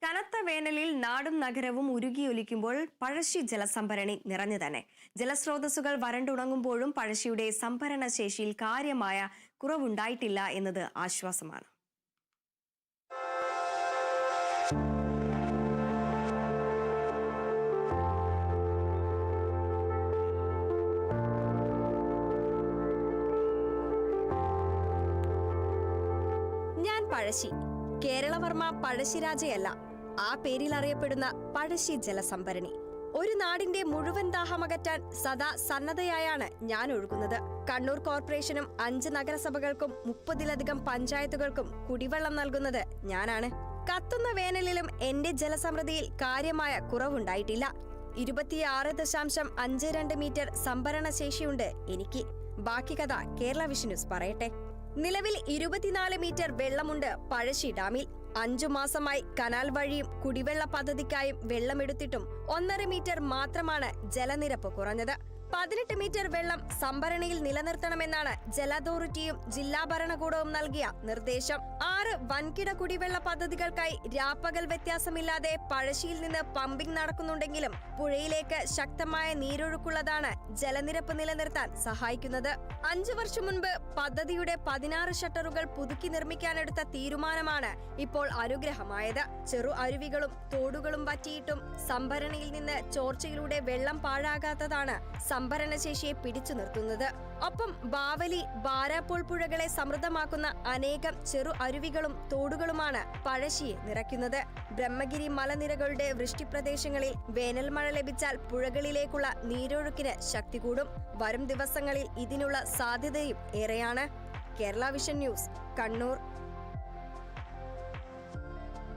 കനത്ത വേനലിൽ നാടും നഗരവും ഉരുകിയൊലിക്കുമ്പോൾ പഴശ്ശി ജലസംഭരണി നിറഞ്ഞു തന്നെ. ജലസ്രോതസ്സുകൾ വരണ്ടുണങ്ങുമ്പോഴും പഴശ്ശിയുടെ സംഭരണ ശേഷിയിൽ കാര്യമായ കുറവുണ്ടായിട്ടില്ല എന്നത് ആശ്വാസമാണ്. ഞാൻ പഴശ്ശി, കേരളവർമ്മ പഴശ്ശിരാജയല്ല, ആ പേരിൽ അറിയപ്പെടുന്ന പഴശ്ശി ജലസംഭരണി. ഒരു നാടിന്റെ മുഴുവൻ ദാഹമകറ്റാൻ സദാ സന്നദ്ധയായാണ് ഞാൻ ഒഴുകുന്നത്. കണ്ണൂർ കോർപ്പറേഷനും 5 നഗരസഭകൾക്കും 30-ലധികം പഞ്ചായത്തുകൾക്കും കുടിവെള്ളം നൽകുന്നത് ഞാനാണ്. കത്തുന്ന വേനലിലും എന്റെ ജലസമൃദ്ധിയിൽ കാര്യമായ കുറവുണ്ടായിട്ടില്ല. 26.52 മീറ്റർ സംഭരണ ശേഷിയുണ്ട് എനിക്ക്. ബാക്കി കഥ കേരള വിഷൻ ന്യൂസ് പറയട്ടെ. നിലവിൽ 24 മീറ്റർ വെള്ളമുണ്ട് പഴശ്ശി ഡാമിൽ. 5 മാസമായി കനാൽ വഴിയും കുടിവെള്ള പദ്ധതിക്കായും വെള്ളമെടുത്തിട്ടും 1.5 മീറ്റർ മാത്രമാണ് ജലനിരപ്പ് കുറഞ്ഞത്. 18 മീറ്റർ വെള്ളം സംഭരണിയിൽ നിലനിർത്തണമെന്നാണ് ജല അതോറിറ്റിയും ജില്ലാ ഭരണകൂടവും നൽകിയ നിർദ്ദേശം. 6 വൻകിട കുടിവെള്ള പദ്ധതികൾക്കായി രാപ്പകൽ വ്യത്യാസമില്ലാതെ പഴശ്ശിയിൽ നിന്ന് പമ്പിംഗ് നടക്കുന്നുണ്ടെങ്കിലും പുഴയിലേക്ക് ശക്തമായ നീരൊഴുക്കുള്ളതാണ് ജലനിരപ്പ് നിലനിർത്താൻ സഹായിക്കുന്നത്. 5 വർഷം മുൻപ് പദ്ധതിയുടെ 16 ഷട്ടറുകൾ പുതുക്കി നിർമ്മിക്കാനെടുത്ത തീരുമാനമാണ് ഇപ്പോൾ അനുഗ്രഹമായത്. ചെറു അരുവികളും തോടുകളും വറ്റിയിട്ടും സംഭരണിയിൽ നിന്ന് ചോർച്ചയിലൂടെ വെള്ളം പാഴാകാത്തതാണ് സംഭരണശേഷിയെ പിടിച്ചു നിർത്തുന്നത്. ഒപ്പം ബാവലി, ബാരാപ്പോൾ പുഴകളെ സമൃദ്ധമാക്കുന്ന അനേകം ചെറു അരുവികളും തോടുകളുമാണ് പഴശ്ശിയെ നിറയ്ക്കുന്നത്. ബ്രഹ്മഗിരി മലനിരകളുടെ വൃഷ്ടിപ്രദേശങ്ങളിൽ വേനൽ മഴ ലഭിച്ചാൽ പുഴകളിലേക്കുള്ള നീരൊഴുക്കിന് ശക്തി കൂടും. വരും ദിവസങ്ങളിൽ ഇതിനുള്ള സാധ്യതയും ഏറെയാണ്. Kerala vision news, Kannur.